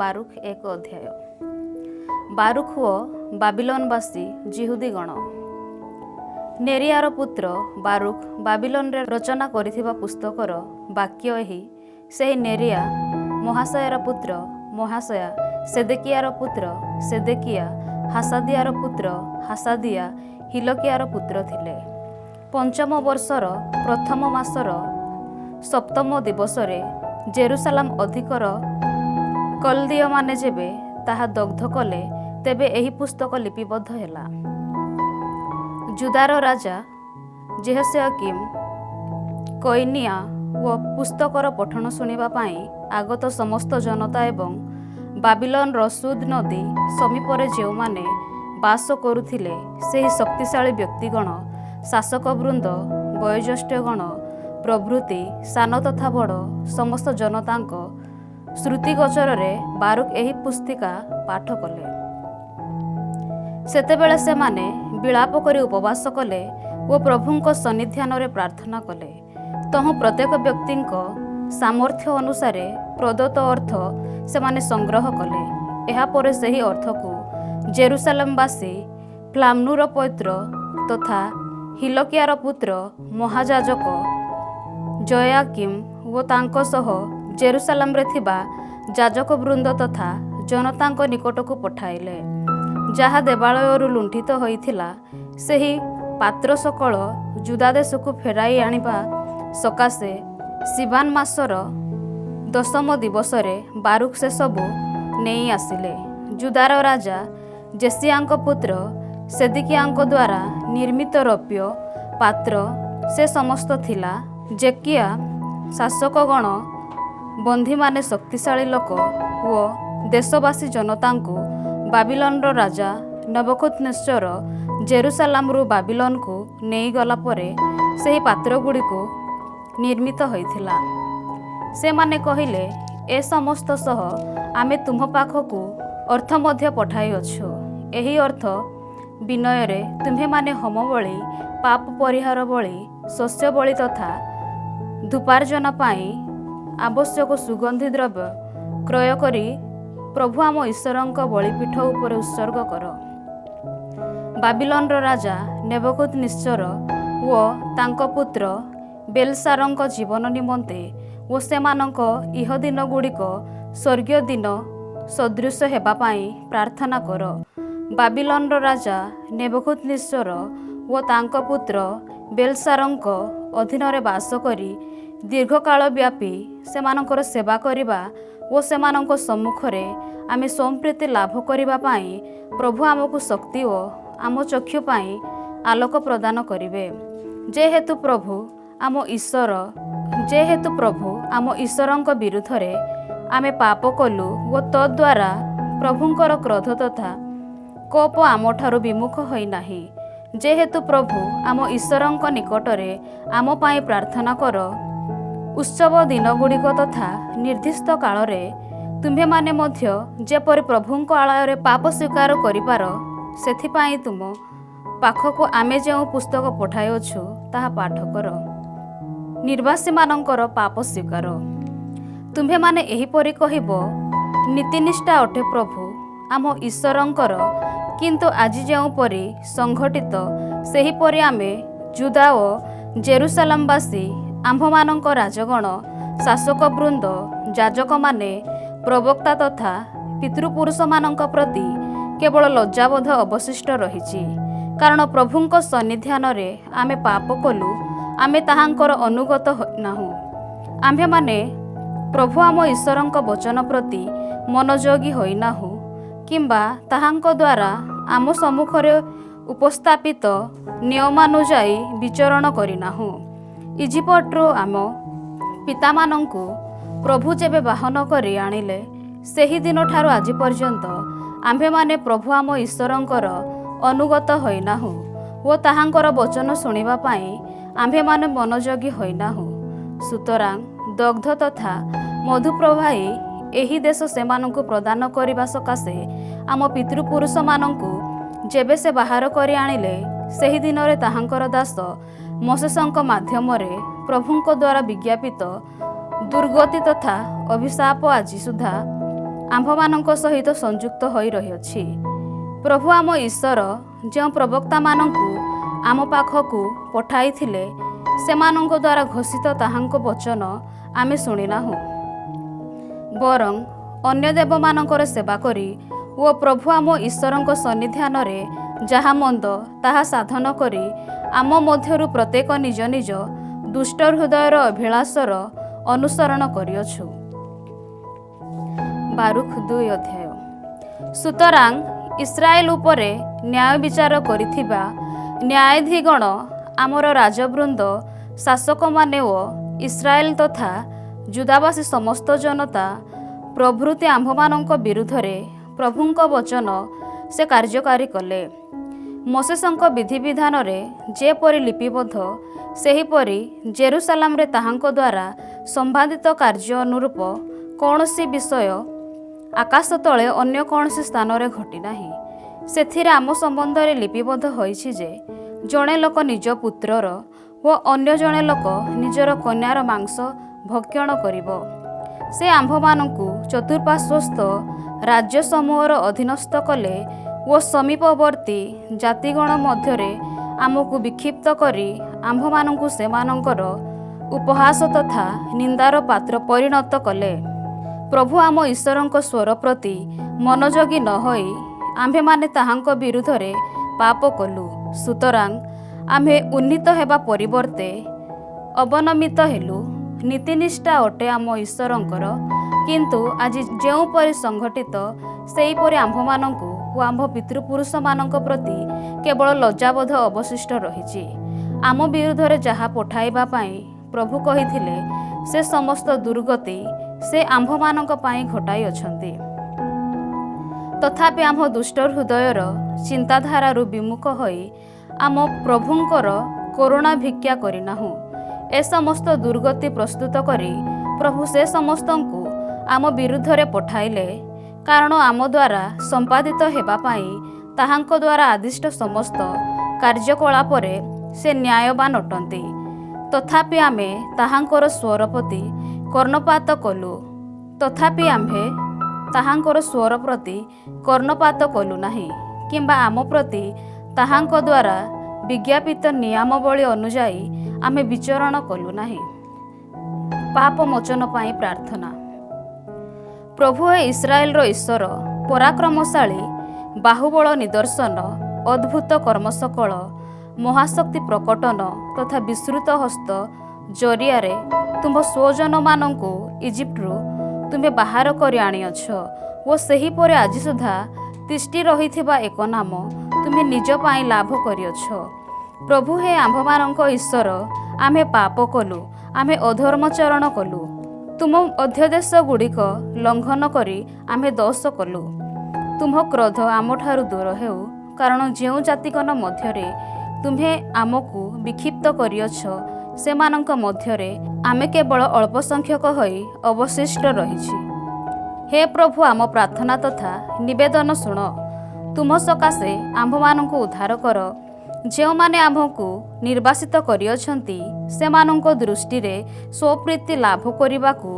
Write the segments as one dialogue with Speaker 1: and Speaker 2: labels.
Speaker 1: बारुख 1 अध्याय। बारुख ओ बाबिलोनवासी जिहुदीगण। नेरियार पुत्र बारुख बाबिलोन रे रचना करिथिबा पुस्तकर वाक्य एही। सेही नेरिया महाशयार पुत्र, महाशया सेदेकियार पुत्र, सेदेकिया हासादियार पुत्र, हासादिया हिलकियार पुत्र थिले। पंचम वर्षर प्रथम मासर सप्तम दिवसरे जेरुसालेम अधिकर कलदीय माने जेबे ताहा दग्ध कले, तेबे एही पुस्तक लिपिबद्ध हैला। जुदार राजा जेहोयाकीम कोइनिया व पुस्तकर पठन शुणिबा पाई आगत समस्त जनता एवं बाबिलोन सुद नदी समीपरे जेउ माने बास करुथिले सेही शक्तिशाली व्यक्तिगण, शासक वृंद, वयोज्येष्ठगण प्रभृति सान तथा बड़ समस्त जनतांक श्रुतिगोचर बारुख एही पुस्तिका पाठ कले। सेतेबेले सेमाने विलाप करी उपवास कले ओ प्रभुंक सन्निधान रे प्रार्थना कले। तहु प्रत्येक व्यक्तिंक सामर्थ्य अनुसारे प्रदत्त अर्थ सेमाने संग्रह कले। एहा परे सेही अर्थकु जेरुसालेमवासी फ्लामनुर पौत्र तथा हिलकियार पुत्र महायाजक जयाकिम ओ तांको सह जेरुसालेम रे थिबा याजक वृंद तथा जनतांक निकटकु पठाइले। जहा देवालयरु लुंठित होइथिला सेही पात्र सकल जुदा देशकु फेराई आनिबा सकाशे सिबान मासर दशम दिवसरे बारुख से सबु नेई आसिले। जुदार राजा जेसियाଙ୍କ पुत्र सेदेकियाଙ୍କ द्वारा निर्मित रौप्य पात्र से समस्त थिला। जेकिया शासकगण बंधी माने शक्तिशाली लोक ओ देशवासी जनतांकु बाबिलोनर राजा नबुकदनेस्सर जेरुसालेमरु बाबिलोन को नेई गला परे सेही पात्र गुड़िको निर्मित होइथिला। से माने कहिले, ए समस्त सह आमे तुम पाखकु अर्थ मध्य पठाई अछु। एही अर्थ विनय रे तुम्हे माने होम बळी, पाप परिहार बळी, शस्य बळी तथा धूपार्जन पाई आवश्यक सुगंधी द्रव्य क्रय करी प्रभु आम ईश्वरंक बलिपीठ उपरे उत्सर्ग कर। बाबिलोनर राजा नेबुकदनेस्सर ओ तांको पुत्र बेलसारंक जीवन निमंते ओ सेमानंक इह दिन गुड़िक स्वर्गीय दिन सदृश हेबा पाई प्रार्थना कर। बाबिलोनर राजा नेबुकदनेस्सर ओ तांको पुत्र बेलसारंक अधीन रे बास करी दीर्घकाल व्यापी सेमानंकर सेवा करिबा ओ सेमानंक सम्मुखरे आमे संप्रीति लाभ करिबा पाई प्रभु आमको शक्ति ओ आम चक्षु पाई आलोक प्रदान करिवे। जेहेतु प्रभु आम ईश्वरंक विरुद्ध रे आमे पाप कलु ओ तद्वारा प्रभुंकर क्रोध तथा कोप आमठारु विमुख होई नाही। जेहेतु प्रभु आम ईश्वरंक निकटरे आम पाई प्रार्थना कर। उत्सव दिन गुड़िक तथा निर्दिष्ट काल रे तुम्हे माने मध्य जेपरि प्रभुंक आलय रे पाप स्वीकार करिपार, सेथिपाई तुम पाखको आमे जेउ पुस्तक पठाइअछु ताहा पाठ कर। निर्वासी मानंकर पाप स्वीकार। तुम्हे माने एहिपरि कहिबो, नीतिनिष्ठा अटे प्रभु आम ईश्वरंकर, किंतु आजि जेउ परि संघटित सेहिपरि आमे जुदा ओ जेरुसालेमवासी आम्भमानंक राजगण, शासक वृंद, याजक माने, प्रवक्ता तथा पितृपुरुष मानंक प्रति केवल लज्जाबोध अवशिष्ट रहिछि। कारण प्रभुंक सन्निधान रे आमे पाप कलु, आमे ताहांकर अनुगत नाहु। आम्भे माने प्रभु आम ईश्वरंक वचन प्रति मनोयोगी होई नाहु, किंबा ताहांक द्वारा आम सम्मुखरे उपस्थापित नियमानुजाई विचरण करिनाहु। इजिप्टरू आम पिता मानंकु प्रभु जेबे बाहन करी आनिले, सेही दिन ठारू आजि पर्यंत आम्भे माने प्रभु आम ईश्वरंकर अनुगत होइनाहु ओ ताहांकर वचन शुणिबा पाई आम्भे माने मनोयोगी होइनाहु। सुतरां दग्ध तथा मधुप्रवाही एही देश सेमानंकु प्रदान करिबा सकाशे आम पितृपुरुष मानंकु जेबे से बाहर करी आनिले, सेही दिन रे ताहांकर दास मोसेसंक माध्यम रे प्रभुंक द्वारा विज्ञापित दुर्गति तथा अभिशाप आज सुधा ଆମ୍ଭମାନଙ୍କ ସହିତ ସଂଯୁକ୍ତ ହୋଇ ରହିଅଛି। ପ୍ରଭୁ ଆମ ଈଶ୍ୱର ଯେଉଁ ପ୍ରବକ୍ତାମାନଙ୍କୁ ଆମ ପାଖକୁ ପଠାଇଥିଲେ, ସେମାନଙ୍କ ଦ୍ୱାରା ଘୋଷିତ ତାହାଙ୍କ ବଚନ ଆମେ ଶୁଣିନାହୁଁ। ବରଂ ଅନ୍ୟ ଦେବମାନଙ୍କର ସେବା କରି ଓ ପ୍ରଭୁ ଆମ ଈଶ୍ୱରଙ୍କ ସନ୍ନିଧାନରେ ଯାହା ମନ୍ଦ ତାହା ସାଧନ କରି ଆମ ମଧ୍ୟରୁ ପ୍ରତ୍ୟେକ ନିଜ ନିଜ ଦୁଷ୍ଟ ହୃଦୟର ଅଭିଳାଷର ଅନୁସରଣ କରିଅଛୁ। ବାରୁଖ 2 ଅଧ୍ୟାୟ। ସୁତରାଂ ଇସ୍ରାଏଲ ଉପରେ ନ୍ୟାୟ ବିଚାର କରିଥିବା ନ୍ୟାୟାଧୀଗଣ, ଆମର ରାଜବୃନ୍ଦ, ଶାସକମାନେ ଓ ଇସ୍ରାଏଲ ତଥା ଯୁଦାବାସୀ ସମସ୍ତ ଜନତା ପ୍ରଭୃତି ଆମ୍ଭମାନଙ୍କ ବିରୁଦ୍ଧରେ ପ୍ରଭୁଙ୍କ ବଚନ ସେ କାର୍ଯ୍ୟକାରୀ କଲେ। ମୋଶେସଙ୍କ ବିଧିବିଧାନରେ ଯେପରି ଲିପିବଦ୍ଧ, ସେହିପରି ଜେରୁସାଲେମରେ ତାହାଙ୍କ ଦ୍ୱାରା ସମ୍ପାଦିତ କାର୍ଯ୍ୟ ଅନୁରୂପ କୌଣସି ବିଷୟ ଆକାଶ ତଳେ ଅନ୍ୟ କୌଣସି ସ୍ଥାନରେ ଘଟିନାହିଁ। ସେଥିରେ ଆମ ସମ୍ବନ୍ଧରେ ଲିପିବଦ୍ଧ ହୋଇଛି ଯେ, ଜଣେ ଲୋକ ନିଜ ପୁତ୍ରର ଓ ଅନ୍ୟ ଜଣେ ଲୋକ ନିଜର କନ୍ୟାର ମାଂସ ଭକ୍ଷଣ କରିବ। ସେ ଆମ୍ଭମାନଙ୍କୁ ଚତୁଃପାର୍ଶ୍ୱସ୍ଥ ରାଜ୍ୟସମୂହର ଅଧୀନସ୍ଥ କଲେ ଓ ସମୀପବର୍ତ୍ତୀ ଜାତିଗଣ ମଧ୍ୟରେ ଆମକୁ ବିକ୍ଷିପ୍ତ କରି ଆମ୍ଭମାନଙ୍କୁ ସେମାନଙ୍କର ଉପହାସ ତଥା ନିନ୍ଦାର ପାତ୍ର ପରିଣତ କଲେ। ପ୍ରଭୁ ଆମ ଈଶ୍ୱରଙ୍କ ସ୍ୱର ପ୍ରତି ମନୋଯୋଗୀ ନ ହୋଇ ଆମ୍ଭେମାନେ ତାହାଙ୍କ ବିରୁଦ୍ଧରେ ପାପ କଲୁ। ସୁତରାଂ ଆମ୍ଭେ ଉନ୍ନୀତ ହେବା ପରିବର୍ତ୍ତେ ଅବନମିତ ହେଲୁ। ନୀତିନିଷ୍ଠା ଅଟେ ଆମ ଈଶ୍ୱରଙ୍କର, କିନ୍ତୁ ଆଜି ଯେଉଁପରି ସଂଘଟିତ, ସେହିପରି ଆମ୍ଭମାନଙ୍କୁ ଓ ଆମ୍ଭ ପିତୃପୁରୁଷମାନଙ୍କ ପ୍ରତି କେବଳ ଲଜ୍ଜାବୋଧ ଅବଶିଷ୍ଟ ରହିଛି। ଆମ ବିରୁଦ୍ଧରେ ଯାହା ପଠାଇବା ପାଇଁ ପ୍ରଭୁ କହିଥିଲେ, ସେ ସମସ୍ତ ଦୁର୍ଗତି ସେ ଆମ୍ଭମାନଙ୍କ ପାଇଁ ଘଟାଇଅଛନ୍ତି। ତଥାପି ଆମ୍ଭ ଦୁଷ୍ଟ ହୃଦୟର ଚିନ୍ତାଧାରାରୁ ବିମୁଖ ହୋଇ ଆମ ପ୍ରଭୁଙ୍କର କରୁଣା ଭିକ୍ଷା କରିନାହୁଁ। ଏ ସମସ୍ତ ଦୁର୍ଗତି ପ୍ରସ୍ତୁତ କରି ପ୍ରଭୁ ସେ ସମସ୍ତଙ୍କୁ ଆମ ବିରୁଦ୍ଧରେ ପଠାଇଲେ, କାରଣ ଆମ ଦ୍ୱାରା ସମ୍ପାଦିତ ହେବା ପାଇଁ ତାହାଙ୍କ ଦ୍ୱାରା ଆଦିଷ୍ଟ ସମସ୍ତ କାର୍ଯ୍ୟକଳାପରେ ସେ ନ୍ୟାୟବାନ ଅଟନ୍ତି। ତଥାପି ଆମେ ତାହାଙ୍କର ସ୍ୱର ପ୍ରତି କର୍ଣ୍ଣପାତ କଲୁ। ତଥାପି ଆମ୍ଭେ ତାହାଙ୍କର ସ୍ୱର ପ୍ରତି କର୍ଣ୍ଣପାତ କଲୁ ନାହିଁ, କିମ୍ବା ଆମ ପ୍ରତି ତାହାଙ୍କ ଦ୍ୱାରା ବିଜ୍ଞାପିତ ନିୟମାବଳୀ ଅନୁଯାୟୀ ଆମେ ବିଚରଣ କଲୁ ନାହିଁ। ପାପ ମୋଚନ ପାଇଁ ପ୍ରାର୍ଥନା। ପ୍ରଭୁ ହେ ଇସ୍ରାଏଲର ଈଶ୍ୱର, ପରାକ୍ରମଶାଳୀ, ବାହୁବଳ ନିଦର୍ଶନ, ଅଦ୍ଭୁତ କର୍ମସକଳ, ମହାଶକ୍ତି ପ୍ରକଟନ ତଥା ବିସ୍ତୃତ ହସ୍ତ ଜରିଆରେ ତୁମ୍ଭ ସ୍ୱଜନମାନଙ୍କୁ ଇଜିପ୍ଟରୁ ତୁମେ ବାହାର କରି ଆଣିଅଛ ଓ ସେହିପରି ଆଜି ସୁଦ୍ଧା ତିଷ୍ଠି ରହିଥିବା ଏକ ନାମ ତୁମେ ନିଜ ପାଇଁ ଲାଭ କରିଅଛ। ପ୍ରଭୁ ହେ ଆମ୍ଭମାନଙ୍କ ଈଶ୍ୱର, ଆମେ ପାପ କଲୁ, ଆମେ ଅଧର୍ମଚରଣ କଲୁ। ତୁମ ଅଧ୍ୟଦେଶ ଗୁଡ଼ିକ ଲଙ୍ଘନ କରି ଆମେ ଦୋଷ କଲୁ। ତୁମ୍ଭ କ୍ରୋଧ ଆମଠାରୁ ଦୂର ହେଉ, କାରଣ ଯେଉଁ ଜାତିଗଣ ମଧ୍ୟରେ ତୁମ୍ଭେ ଆମକୁ ବିକ୍ଷିପ୍ତ କରିଅଛ, ସେମାନଙ୍କ ମଧ୍ୟରେ ଆମେ କେବଳ ଅଳ୍ପ ସଂଖ୍ୟକ ହୋଇ ଅବଶିଷ୍ଟ ରହିଛି। ହେ ପ୍ରଭୁ, ଆମ ପ୍ରାର୍ଥନା ତଥା ନିବେଦନ ଶୁଣ। ତୁମ ସକାଶେ ଆମ୍ଭମାନଙ୍କୁ ଉଦ୍ଧାର କର। ଯେଉଁମାନେ ଆମ୍ଭକୁ ନିର୍ବାସିତ କରିଅଛନ୍ତି, ସେମାନଙ୍କ ଦୃଷ୍ଟିରେ ସ୍ୱପ୍ରୀତି ଲାଭ କରିବାକୁ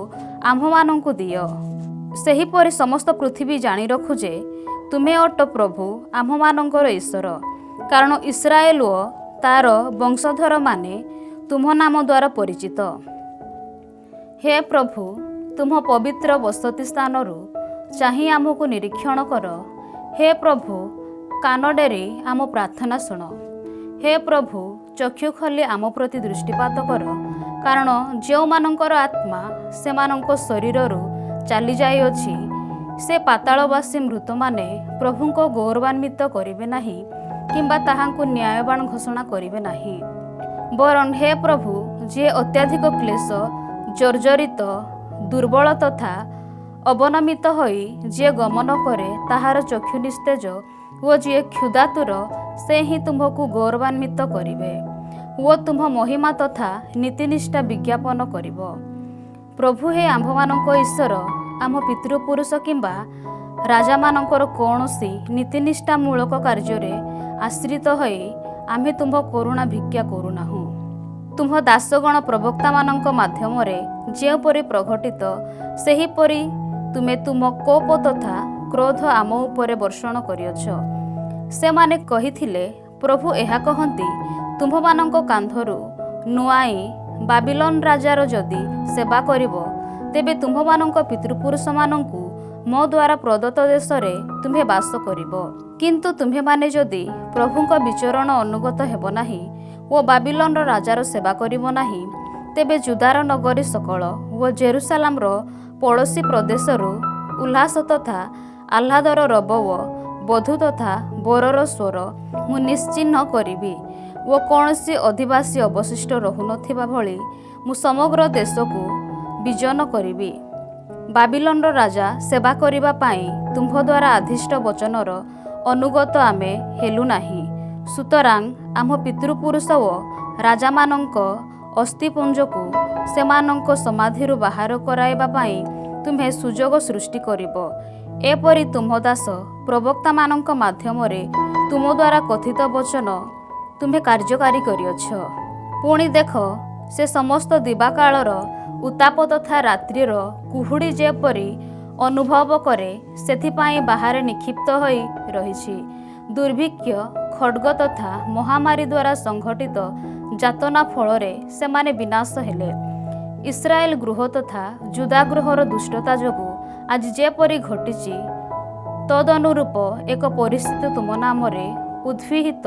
Speaker 1: ଆମ୍ଭମାନଙ୍କୁ ଦିଅ। ସେହିପରି ସମସ୍ତ ପୃଥିବୀ ଜାଣି ରଖୁ ଯେ ତୁମେ ଅଟ ପ୍ରଭୁ ଆମ୍ଭମାନଙ୍କର ଈଶ୍ୱର, କାରଣ ଇସ୍ରାଏଲ ଓ ତାର ବଂଶଧରମାନେ ତୁମ୍ଭ ନାମ ଦ୍ୱାରା ପରିଚିତ। ହେ ପ୍ରଭୁ, ତୁମ୍ଭ ପବିତ୍ର ବସତି ସ୍ଥାନରୁ ଚାହିଁ ଆମ୍ଭକୁ ନିରୀକ୍ଷଣ କର। ହେ ପ୍ରଭୁ, କାନ ଡେରି ଆମ ପ୍ରାର୍ଥନା ଶୁଣ। ହେ ପ୍ରଭୁ, ଚକ୍ଷୁ ଖୋଲି ଆମ ପ୍ରତି ଦୃଷ୍ଟିପାତ କର, କାରଣ ଯେଉଁମାନଙ୍କର ଆତ୍ମା ସେମାନଙ୍କ ଶରୀରରୁ ଚାଲିଯାଇଅଛି, ସେ ପାତାଳବାସୀ ମୃତମାନେ ପ୍ରଭୁଙ୍କ ଗୌରବାନ୍ୱିତ କରିବେ ନାହିଁ, କିମ୍ବା ତାହାଙ୍କୁ ନ୍ୟାୟବାନ ଘୋଷଣା କରିବେ ନାହିଁ। ବରଂ ହେ ପ୍ରଭୁ, ଯିଏ ଅତ୍ୟଧିକ କ୍ଲେଶ, ଜର୍ଜରିତ, ଦୁର୍ବଳ ତଥା ଅବନମିତ ହୋଇ ଯିଏ ଗମନ କରେ, ତାହାର ଚକ୍ଷୁ ନିସ୍ତେଜ ଓ ଯିଏ କ୍ଷୁଧାତୁର, ସେ ହିଁ ତୁମ୍ଭକୁ ଗୌରବାନ୍ୱିତ କରିବେ ଓ ତୁମ୍ଭ ମହିମା ତଥା ନୀତିନିଷ୍ଠା ବିଜ୍ଞାପନ କରିବ। ପ୍ରଭୁ ହେ ଆମ୍ଭମାନଙ୍କ ଈଶ୍ୱର, ଆମ ପିତୃପୁରୁଷ କିମ୍ବା ରାଜାମାନଙ୍କର କୌଣସି ନୀତିନିଷ୍ଠାମୂଳକ କାର୍ଯ୍ୟରେ ଆଶ୍ରିତ ହୋଇ ଆମେ ତୁମ୍ଭ କରୁଣା ଭିକ୍ଷା କରୁନାହୁଁ। ତୁମ୍ଭ ଦାସଗଣ ପ୍ରବକ୍ତାମାନଙ୍କ ମାଧ୍ୟମରେ ଯେଉଁପରି ପ୍ରଘଟିତ, ସେହିପରି ତୁମେ ତୁମ କୋପ ତଥା କ୍ରୋଧ ଆମ ଉପରେ ବର୍ଷଣ କରିଅଛ। ସେମାନେ କହିଥିଲେ, ପ୍ରଭୁ ଏହା କହନ୍ତି, ତୁମ୍ଭମାନଙ୍କ କାନ୍ଧରୁ ନୁଆଁଇ ବାବିଲନ ରାଜାର ଯଦି ସେବା କରିବ, ତେବେ ତୁମ୍ଭମାନଙ୍କ ପିତୃପୁରୁଷମାନଙ୍କୁ ମୋ ଦ୍ୱାରା ପ୍ରଦତ୍ତ ଦେଶରେ ତୁମ୍ଭେ ବାସ କରିବ। କିନ୍ତୁ ତୁମ୍ଭେମାନେ ଯଦି ପ୍ରଭୁଙ୍କ ବିଚରଣ ଅନୁଗତ ହେବ ନାହିଁ ଓ ବାବିଲନର ରାଜାର ସେବା କରିବ ନାହିଁ, ତେବେ ଜୁଦାର ନଗରୀ ସକଳ ଓ ଜେରୁସାଲାମର ପଡ଼ୋଶୀ ପ୍ରଦେଶରୁ ଉଲ୍ଲାସ ତଥା ଆହ୍ଲାଦର ରବ ଓ ବଧୂ ତଥା ବୋରର ସ୍ୱର ମୁଁ ନିଶ୍ଚିହ୍ନ କରିବି ଓ କୌଣସି ଅଧିବାସୀ ଅବଶିଷ୍ଟ ରହୁନଥିବା ଭଳି ମୁଁ ସମଗ୍ର ଦେଶକୁ ବିଜନ କରିବି। ବାବିଲନର ରାଜା ସେବା କରିବା ପାଇଁ ତୁମ୍ଭ ଦ୍ୱାରା ଆଦିଷ୍ଟ ବଚନର ଅନୁଗତ ଆମେ ହେଲୁ ନାହିଁ। ସୁତରାଂ ଆମ ପିତୃପୁରୁଷ ଓ ରାଜାମାନଙ୍କ ଅସ୍ଥିପୁଞ୍ଜକୁ ସେମାନଙ୍କ ସମାଧିରୁ ବାହାର କରାଇବା ପାଇଁ ତୁମ୍ଭେ ସୁଯୋଗ ସୃଷ୍ଟି କରିବ। ଏପରି ତୁମ୍ଭ ଦାସ ପ୍ରବକ୍ତାମାନଙ୍କ ମାଧ୍ୟମରେ ତୁମ ଦ୍ୱାରା କଥିତ ବଚନ ତୁମ୍ଭେ କାର୍ଯ୍ୟକାରୀ କରିଅଛ। ପୁଣି ଦେଖ, ସେ ସମସ୍ତ ଦିବାକାଳର ଉତ୍ତାପ ତଥା ରାତ୍ରିର କୁହୁଡ଼ି ଯେପରି ଅନୁଭବ କରେ, ସେଥିପାଇଁ ବାହାରେ ନିକ୍ଷିପ୍ତ ହୋଇ ରହିଛି। ଦୁର୍ଭିକ୍ଷ, ଖଡ୍ଗ ତଥା ମହାମାରୀ ଦ୍ୱାରା ସଂଘଟିତ ଯାତନା ଫଳରେ ସେମାନେ ବିନାଶ ହେଲେ। ଇସ୍ରାଏଲ ଗୃହ ତଥା ଜୁଦା ଗୃହର ଦୁଷ୍ଟତା ଯୋଗୁଁ ଆଜି ଯେପରି ଘଟିଛି, ତଦନୁରୂପ ଏକ ପରିସ୍ଥିତି ତୁମ ନାମରେ ଉଦ୍ଭିହିତ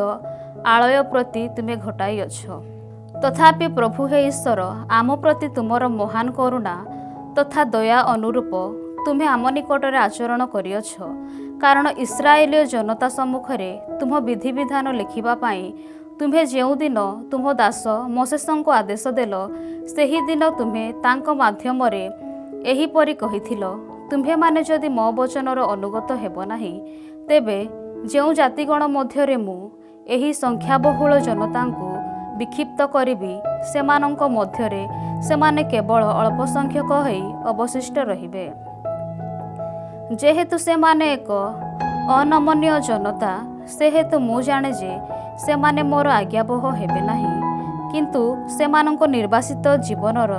Speaker 1: ଆଳୟ ପ୍ରତି ତୁମେ ଘଟାଇଅଛ। ତଥାପି ପ୍ରଭୁ ହେ ଈଶ୍ୱର, ଆମ ପ୍ରତି ତୁମର ମହାନ କରୁଣା ତଥା ଦୟା ଅନୁରୂପ ତୁମ୍ଭେ ଆମ ନିକଟରେ ଆଚରଣ କରିଅଛ। କାରଣ ଇସ୍ରାଏଲୀୟ ଜନତା ସମ୍ମୁଖରେ ତୁମ୍ଭ ବିଧିବିଧାନ ଲେଖିବା ପାଇଁ ତୁମ୍ଭେ ଯେଉଁଦିନ ତୁମ୍ଭ ଦାସ ମୋଶେସଙ୍କୁ ଆଦେଶ ଦେଲ, ସେହିଦିନ ତୁମ୍ଭେ ତାଙ୍କ ମାଧ୍ୟମରେ ଏହିପରି କହିଥିଲ, ତୁମ୍ଭେମାନେ ଯଦି ମୋ ବଚନର ଅନୁଗତ ହେବ ନାହିଁ, ତେବେ ଯେଉଁ ଜାତିଗଣ ମଧ୍ୟରେ ମୁଁ ଏହି ସଂଖ୍ୟାବହୁଳ ଜନତାଙ୍କୁ ବିକ୍ଷିପ୍ତ କରିବି, ସେମାନଙ୍କ ମଧ୍ୟରେ ସେମାନେ କେବଳ ଅଳ୍ପ ସଂଖ୍ୟକ ହୋଇ ଅବଶିଷ୍ଟ ରହିବେ। ଯେହେତୁ ସେମାନେ ଏକ ଅନମନୀୟ ଜନତା, ସେହେତୁ ମୁଁ ଜାଣେ ଯେ ସେମାନେ ମୋର ଆଜ୍ଞାବହ ହେବେ ନାହିଁ। କିନ୍ତୁ ସେମାନଙ୍କ ନିର୍ବାସିତ ଜୀବନର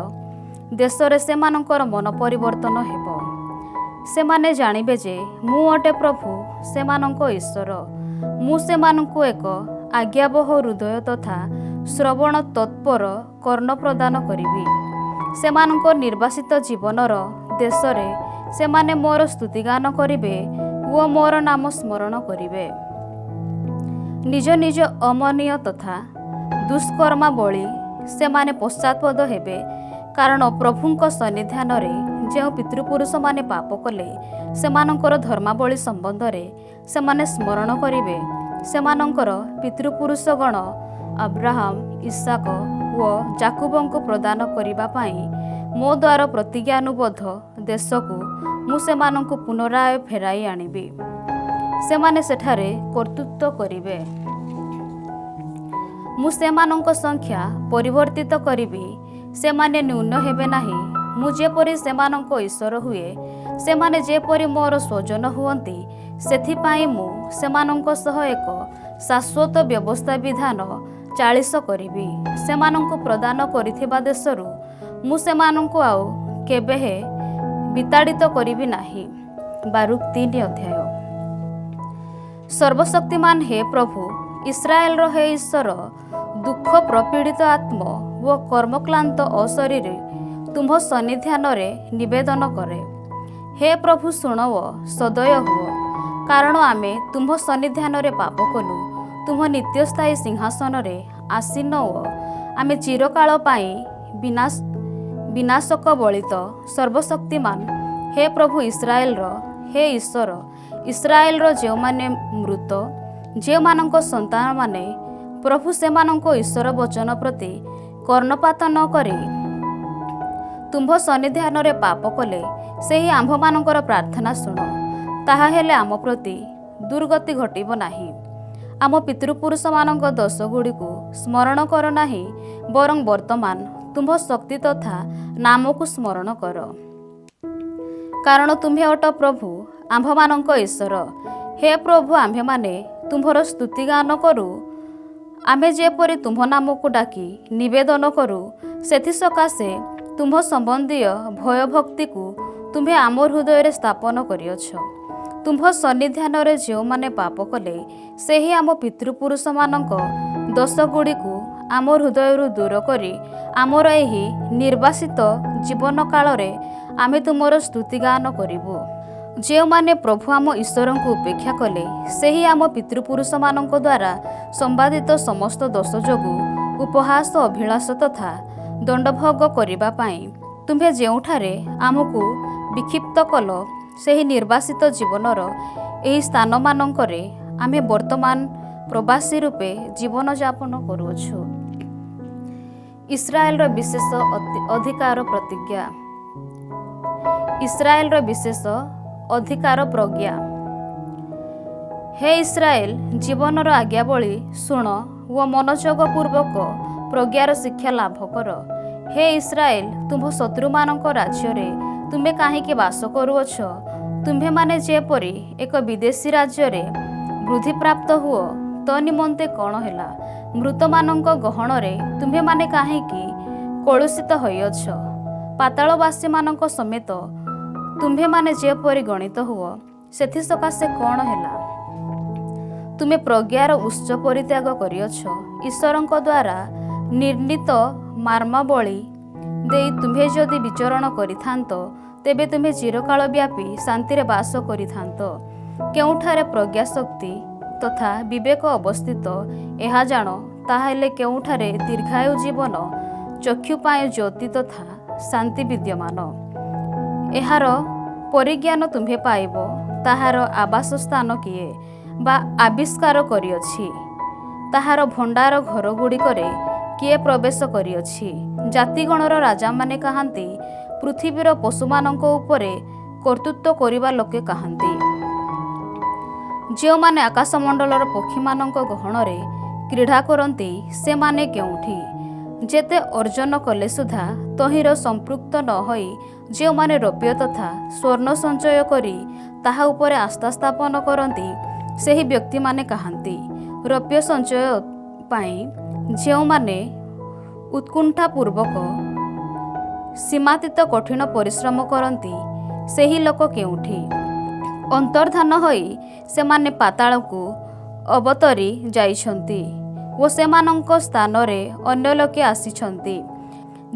Speaker 1: ଦେଶରେ ସେମାନଙ୍କର ମନ ପରିବର୍ତ୍ତନ ହେବ। ସେମାନେ ଜାଣିବେ ଯେ ମୁଁ ଅଟେ ପ୍ରଭୁ ସେମାନଙ୍କ ଈଶ୍ୱର। ମୁଁ ସେମାନଙ୍କୁ ଏକ ଆଜ୍ଞାବହ ହୃଦୟ ତଥା ଶ୍ରବଣ ତତ୍ପର କର୍ଣ୍ଣ ପ୍ରଦାନ କରିବି। ସେମାନଙ୍କ ନିର୍ବାସିତ ଜୀବନର ଦେଶରେ ସେମାନେ ମୋର ସ୍ତୁତିଗାନ କରିବେ ଓ ମୋର ନାମ ସ୍ମରଣ କରିବେ। ନିଜ ନିଜ ଅମନୀୟ ତଥା ଦୁଷ୍କର୍ମାବଳୀ ସେମାନେ ପଶ୍ଚାତ୍ପଦ ହେବେ। କାରଣ ପ୍ରଭୁଙ୍କ ସନ୍ନିଧାନରେ ଯେଉଁ ପିତୃପୁରୁଷମାନେ ପାପ କଲେ, ସେମାନଙ୍କର ଧର୍ମାବଳୀ ସମ୍ବନ୍ଧରେ ସେମାନେ ସ୍ମରଣ କରିବେ। ସେମାନଙ୍କର ପିତୃପୁରୁଷଗଣ ଆବ୍ରାହମ, ଇସାକ ଓ ଯାକୁବଙ୍କୁ ପ୍ରଦାନ କରିବା ପାଇଁ ମୋ ଦ୍ୱାରା ପ୍ରତିଜ୍ଞାନୁବଦ୍ଧ ଦେଶକୁ ମୁଁ ସେମାନଙ୍କୁ ପୁନରାୟ ଫେରାଇ ଆଣିବି। ସେମାନେ ସେଠାରେ କର୍ତ୍ତୃତ୍ୱ କରିବେ। ମୁଁ ସେମାନଙ୍କ ସଂଖ୍ୟା ପରିବର୍ତ୍ତିତ କରିବି, ସେମାନେ ନ୍ୟୁନ ହେବେ ନାହିଁ। ମୁଁ ଯେପରି ସେମାନଙ୍କ ଈଶ୍ୱର ହୁଏ, ସେମାନେ ଯେପରି ମୋର ସ୍ୱଜନ ହୁଅନ୍ତି, ସେଥିପାଇଁ ମୁଁ ସେମାନଙ୍କ ସହ ଏକ ଶାଶ୍ୱତ ବ୍ୟବସ୍ଥା ବିଧାନ ଚାଳିଶ କରିବି। ସେମାନଙ୍କୁ ପ୍ରଦାନ କରିଥିବା ଦେଶରୁ ମୁଁ ସେମାନଙ୍କୁ ଆଉ କେବେ ବିତାଡ଼ିତ କରିବି ନାହିଁ। ବାରୁକ 3 ଅଧ୍ୟାୟ। ସର୍ବଶକ୍ତିମାନ ହେ ପ୍ରଭୁ, ଇସ୍ରାଏଲର ହେ ଈଶ୍ୱର, ଦୁଃଖ ପ୍ରପୀଡ଼ିତ ଆତ୍ମ ଓ କର୍ମକ୍ଲାନ୍ତ ଅଶରୀରୀ ତୁମ୍ଭ ସନ୍ନିଧାନରେ ନିବେଦନ କରେ। ହେ ପ୍ରଭୁ, ଶୁଣ ଓ ସଦୟ ହୁଅ, କାରଣ ଆମେ ତୁମ୍ଭ ସନ୍ନିଧାନରେ ପାପ କଲୁ। ତୁମ୍ଭ ନିତ୍ୟସ୍ଥାୟୀ ସିଂହାସନରେ ଆସୀନ ଓ ଆମେ ଚିରକାଳ ପାଇଁ ବିନାଶକ ବଳିତ। ସର୍ବଶକ୍ତିମାନ ହେ ପ୍ରଭୁ ଇସ୍ରାଏଲର, ହେ ଈଶ୍ୱର, ଇସ୍ରାଏଲର ଯେଉଁମାନେ ମୃତ, ଯେଉଁମାନଙ୍କ ସନ୍ତାନମାନେ ପ୍ରଭୁ ସେମାନଙ୍କ ଈଶ୍ୱର ବଚନ ପ୍ରତି କର୍ଣ୍ଣପାତ ନ କରି ତୁମ୍ଭ ସନ୍ନିଧାନରେ ପାପ କଲେ, ସେହି ଆମ୍ଭମାନଙ୍କର ପ୍ରାର୍ଥନା ଶୁଣ। ତାହା ହେଲେ ଆମ ପ୍ରତି ଦୁର୍ଗତି ଘଟିବ ନାହିଁ। ଆମ ପିତୃପୁରୁଷମାନଙ୍କ ଦୋଷଗୁଡ଼ିକୁ ସ୍ମରଣ କର ନାହିଁ, ବରଂ ବର୍ତ୍ତମାନ ତୁମ୍ଭ ଶକ୍ତି ତଥା ନାମକୁ ସ୍ମରଣ କର। କାରଣ ତୁମ୍ଭେ ଅଟ ପ୍ରଭୁ ଆମ୍ଭମାନଙ୍କ ଈଶ୍ୱର। ହେ ପ୍ରଭୁ, ଆମ୍ଭେମାନେ ତୁମ୍ଭର ସ୍ତୁତିଗାନ କରୁ। ଆମେ ଯେପରି ତୁମ୍ଭ ନାମକୁ ଡାକି ନିବେଦନ କରୁ, ସେଥିସକାଶେ ତୁମ୍ଭ ସମ୍ବନ୍ଧୀୟ ଭୟଭକ୍ତିକୁ ତୁମ୍ଭେ ଆମ ହୃଦୟରେ ସ୍ଥାପନ କରିଅଛ। ତୁମ୍ଭ ସନ୍ନିଧାନରେ ଯେଉଁମାନେ ପାପ କଲେ ସେହି ଆମ ପିତୃପୁରୁଷମାନଙ୍କ ଦୋଷଗୁଡ଼ିକୁ ଆମ ହୃଦୟରୁ ଦୂର କରି ଆମର ଏହି ନିର୍ବାସିତ ଜୀବନ କାଳରେ ଆମେ ତୁମର ସ୍ତୁତିଗାନ କରିବୁ। ଯେଉଁମାନେ ପ୍ରଭୁ ଆମ ଈଶ୍ୱରଙ୍କୁ ଉପେକ୍ଷା କଲେ ସେହି ଆମ ପିତୃପୁରୁଷମାନଙ୍କ ଦ୍ୱାରା ସମ୍ବାଦିତ ସମସ୍ତ ଦୋଷ ଯୋଗୁଁ ଉପହାସ ଅଭିଳାଷ ତଥା ଦଣ୍ଡଭୋଗ କରିବା ପାଇଁ ତୁମ୍ଭେ ଯେଉଁଠାରେ ଆମକୁ ବିକ୍ଷିପ୍ତ କଲ ସେହି ନିର୍ବାସିତ ଜୀବନର ଏହି ସ୍ଥାନମାନଙ୍କରେ ଆମେ ବର୍ତ୍ତମାନ ପ୍ରବାସୀ ରୂପେ ଜୀବନଯାପନ କରୁଅଛୁ। ଇସ୍ରାଏଲର ବିଶେଷ ଅଧିକାର ପ୍ରତିଜ୍ଞା। ଇସ୍ରାଏଲର ବିଶେଷ ଅଧିକାର ପ୍ରଜ୍ଞା। ହେ ଇସ୍ରାଏଲ, ଜୀବନର ଆଜ୍ଞାବଳୀ ଶୁଣ ଓ ମନୋଯୋଗ ପୂର୍ବକ ପ୍ରଜ୍ଞାର ଶିକ୍ଷା ଲାଭ କର। ହେ ଇସ୍ରାଏଲ, ତୁମ୍ଭ ଶତ୍ରୁମାନଙ୍କ ରାଜ୍ୟରେ ତୁମେ କାହିଁକି ବାସ କରୁଅଛ? ତୁମ୍ଭେମାନେ ଯେପରି ଏକ ବିଦେଶୀ ରାଜ୍ୟରେ ବୃଦ୍ଧିପ୍ରାପ୍ତ ହୁଅ, ତ ନିମନ୍ତେ କ'ଣ ହେଲା? ମୃତମାନଙ୍କ ଗହଣରେ ତୁମ୍ଭେମାନେ କାହିଁକି କଳୁଷିତ ହୋଇଅଛ? ପାତାଳବାସୀମାନଙ୍କ ସମେତ ତୁମ୍ଭେମାନେ ଯେପରି ଗଣିତ ହୁଅ, ସେଥିସକାଶେ କ'ଣ ହେଲା? ତୁମେ ପ୍ରଜ୍ଞାର ଉତ୍ସ ପରିତ୍ୟାଗ କରିଅଛ। ଈଶ୍ୱରଙ୍କ ଦ୍ୱାରା ନିର୍ଣ୍ଣିତ ମାର୍ମାବଳୀ ଦେଇ ତୁମ୍ଭେ ଯଦି ବିଚରଣ କରିଥାନ୍ତ, ତେବେ ତୁମେ ଚିରକାଳ ବ୍ୟାପୀ ଶାନ୍ତିରେ ବାସ କରିଥାନ୍ତ। କେଉଁଠାରେ ପ୍ରଜ୍ଞାଶକ୍ତି ତଥା ବିବେକ ଅବସ୍ଥିତ ଏହା ଜାଣ, ତାହେଲେ କେଉଁଠାରେ ଦୀର୍ଘାୟୁ ଜୀବନ, ଚକ୍ଷୁ ପାଇଁ ଜ୍ୟୋତି ତଥା ଶାନ୍ତି ବିଦ୍ୟମାନ। ଏହାର ପରିଜ୍ଞାନ ତୁମ୍ଭେ ପାଇବ। ତାହାର ଆବାସ ସ୍ଥାନ କିଏ ବା ଆବିଷ୍କାର କରିଅଛି? ତାହାର ଭଣ୍ଡାର ଘରଗୁଡ଼ିକରେ କିଏ ପ୍ରବେଶ କରିଅଛି? ଜାତିଗଣର ରାଜାମାନେ କାହାନ୍ତି? ପୃଥିବୀର ପଶୁମାନଙ୍କ ଉପରେ କର୍ତ୍ତୃତ୍ୱ କରିବା ଲୋକେ କାହାନ୍ତି? ଯେଉଁମାନେ ଆକାଶମଣ୍ଡଳର ପକ୍ଷୀମାନଙ୍କ ଗହଣରେ କ୍ରୀଡ଼ା କରନ୍ତି, ସେମାନେ କେଉଁଠି? ଯେତେ ଅର୍ଜନ କଲେ ସୁଦ୍ଧା ତହିଁର ସମ୍ପୃକ୍ତ ନ ହୋଇ ଯେଉଁମାନେ ରୌପ୍ୟ ତଥା ସ୍ୱର୍ଣ୍ଣ ସଞ୍ଚୟ କରି ତାହା ଉପରେ ଆସ୍ଥା ସ୍ଥାପନ କରନ୍ତି, ସେହି ବ୍ୟକ୍ତିମାନେ କାହାନ୍ତି? ରୌପ୍ୟ ସଞ୍ଚୟ ପାଇଁ ଯେଉଁମାନେ ଉତ୍କଣ୍ଠାପୂର୍ବକ ସୀମାତୀତ କଠିନ ପରିଶ୍ରମ କରନ୍ତି, ସେହି ଲୋକ କେଉଁଠି? ଅନ୍ତର୍ଦ୍ଧାନ ହୋଇ ସେମାନେ ପାତାଳକୁ ଅବତରି ଯାଇଛନ୍ତି ଓ ସେମାନଙ୍କ ସ୍ଥାନରେ ଅନ୍ୟ ଲୋକେ ଆସିଛନ୍ତି।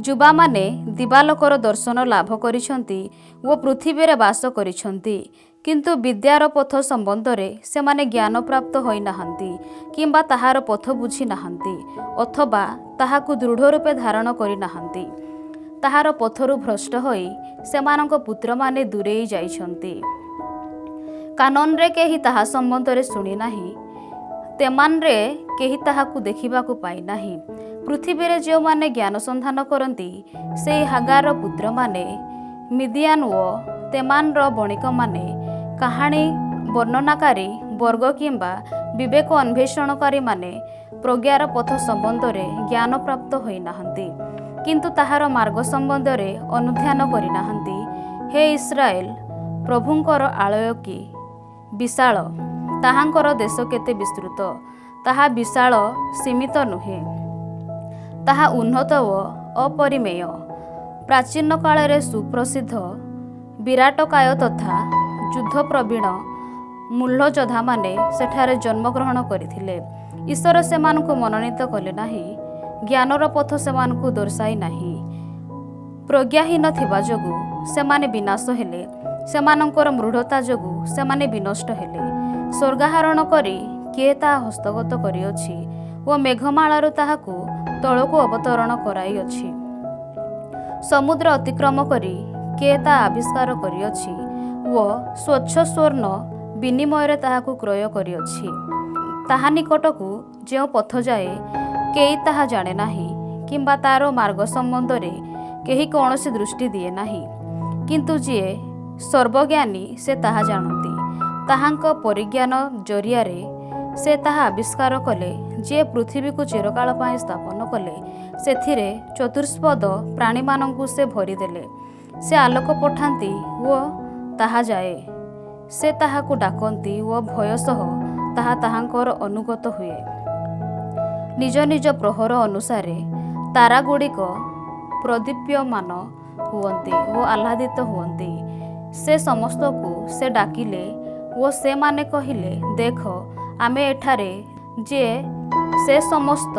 Speaker 1: ଯୁବାମାନେ ଦିବାଲୋକର ଦର୍ଶନ ଲାଭ କରିଛନ୍ତି ଓ ପୃଥିବୀରେ ବାସ କରିଛନ୍ତି, କିନ୍ତୁ ବିଦ୍ୟାର ପଥ ସମ୍ବନ୍ଧରେ ସେମାନେ ଜ୍ଞାନପ୍ରାପ୍ତ ହୋଇନାହାନ୍ତି କିମ୍ବା ତାହାର ପଥ ବୁଝି ନାହାନ୍ତି ଅଥବା ତାହାକୁ ଦୃଢ଼ ରୂପେ ଧାରଣ କରିନାହାନ୍ତି। ତାହାର ପଥରୁ ଭ୍ରଷ୍ଟ ହୋଇ ସେମାନଙ୍କ ପୁତ୍ରମାନେ ଦୂରେଇ ଯାଇଛନ୍ତି। କାନନରେ କେହି ତାହା ସମ୍ବନ୍ଧରେ ଶୁଣି ନାହିଁ, ତେମାନରେ କେହି ତାହାକୁ ଦେଖିବାକୁ ପାଇନାହିଁ। ପୃଥିବୀରେ ଯେଉଁମାନେ ଜ୍ଞାନ ସନ୍ଧାନ କରନ୍ତି, ସେହି ହାଗାରର ପୁତ୍ରମାନେ, ମିଦିଆନ ଓ ତେମାନର ବଣିକମାନେ, କାହାଣୀ ବର୍ଣ୍ଣନାକାରୀ ବର୍ଗ କିମ୍ବା ବିବେକ ଅନ୍ୱେଷଣକାରୀମାନେ ପ୍ରଜ୍ଞାର ପଥ ସମ୍ବନ୍ଧରେ ଜ୍ଞାନ ପ୍ରାପ୍ତ ହୋଇନାହାନ୍ତି, କିନ୍ତୁ ତାହାର ମାର୍ଗ ସମ୍ବନ୍ଧରେ ଅନୁଧ୍ୟାନ କରିନାହାନ୍ତି। ହେ ଇସ୍ରାଏଲ, ପ୍ରଭୁଙ୍କର ଆଳୟ କି ବିଶାଳ, ତାହାଙ୍କର ଦେଶ କେତେ ବିସ୍ତୃତ! ତାହା ବିଶାଳ ସୀମିତ ନୁହେଁ, ତାହା ଉନ୍ନତ ଓ ଅପରିମେୟ। ପ୍ରାଚୀନ କାଳରେ ସୁପ୍ରସିଦ୍ଧ ବିରାଟକାୟ ତଥା ଯୁଦ୍ଧପ୍ରବୀଣ ମଲ୍ଲଯୋଦ୍ଧାମାନେ ସେଠାରେ ଜନ୍ମଗ୍ରହଣ କରିଥିଲେ। ଈଶ୍ୱର ସେମାନଙ୍କୁ ମନୋନୀତ କଲେ ନାହିଁ, ଜ୍ଞାନର ପଥ ସେମାନଙ୍କୁ ଦର୍ଶାଇ ନାହିଁ। ପ୍ରଜ୍ଞାହୀନ ଥିବା ଯୋଗୁଁ ସେମାନେ ବିନାଶ ହେଲେ, ସେମାନଙ୍କର ମୃଢ଼ତା ଯୋଗୁଁ ସେମାନେ ବିନଷ୍ଟ ହେଲେ। ସ୍ୱର୍ଗାରୋହଣ କରି କିଏ ତାହା ହସ୍ତଗତ କରିଅଛି ଓ ମେଘମାଳାରୁ ତାହାକୁ ତଳକୁ ଅବତରଣ କରାଇଅଛି? ସମୁଦ୍ର ଅତିକ୍ରମ କରି କିଏ ତାହା ଆବିଷ୍କାର କରିଅଛି ଓ ସ୍ୱଚ୍ଛ ସ୍ୱର୍ଣ୍ଣ ବିନିମୟରେ ତାହାକୁ କ୍ରୟ କରିଅଛି? ତାହା ନିକଟକୁ ଯେଉଁ ପଥ ଯାଏ, କେହି ତାହା ଜାଣେ ନାହିଁ କିମ୍ବା ତାର ମାର୍ଗ ସମ୍ବନ୍ଧରେ କେହି କୌଣସି ଦୃଷ୍ଟି ଦିଏ ନାହିଁ, କିନ୍ତୁ ଯିଏ ସର୍ବଜ୍ଞାନୀ ସେ ତାହା ଜାଣନ୍ତି। ତାହାଙ୍କ ପରିଜ୍ଞାନ ଜରିଆରେ ସେ ତାହା ଆବିଷ୍କାର କଲେ। ଯିଏ ପୃଥିବୀକୁ ଚିରକାଳ ପାଇଁ ସ୍ଥାପନ କଲେ, ସେଥିରେ ଚତୁଷ୍ପଦ ପ୍ରାଣୀମାନଙ୍କୁ ସେ ଭରିଦେଲେ। ସେ ଆଲୋକ ପଠାନ୍ତି ଓ ତାହା ଯାଏ, ସେ ତାହାକୁ ଡାକନ୍ତି ଓ ଭୟ ସହ ତାହା ତାହାଙ୍କର ଅନୁଗତ ହୁଏ। ନିଜ ନିଜ ପ୍ରହର ଅନୁସାରେ ତାରାଗୁଡ଼ିକ ପ୍ରଦୀପ୍ୟମାନ ହୁଅନ୍ତି ଓ ଆହ୍ଲାଦିତ ହୁଅନ୍ତି। ସେ ସମସ୍ତଙ୍କୁ ସେ ଡାକିଲେ ଓ ସେମାନେ କହିଲେ, ଦେଖ ଆମେ ଏଠାରେ ଯିଏ ସେ ସମସ୍ତ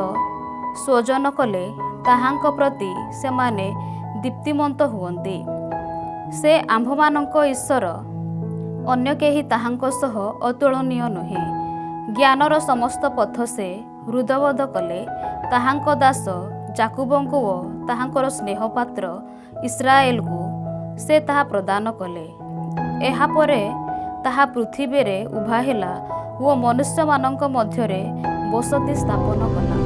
Speaker 1: ସ୍ୱଜନ କଲେ ତାହାଙ୍କ ପ୍ରତି ସେମାନେ ଦୀପ୍ତିମନ୍ତ ହୁଅନ୍ତି। ସେ ଆମ୍ଭମାନଙ୍କ ଈଶ୍ୱର, ଅନ୍ୟ କେହି ତାହାଙ୍କ ସହ ଅତୁଳନୀୟ ନୁହେଁ। ଜ୍ଞାନର ସମସ୍ତ ପଥ ସେ ହୃଦବୋଧ କଲେ ତାହାଙ୍କ ଦାସ ଯାକୁବଙ୍କୁ ଓ ତାହାଙ୍କର ସ୍ନେହପାତ୍ର ଇସ୍ରାଏଲକୁ ସେ ତାହା ପ୍ରଦାନ କଲେ। ଏହାପରେ ତାହା ପୃଥିବୀରେ ଉଭା ହେଲା ଓ ମନୁଷ୍ୟମାନଙ୍କ ମଧ୍ୟରେ ବସତି ସ୍ଥାପନ କଲା।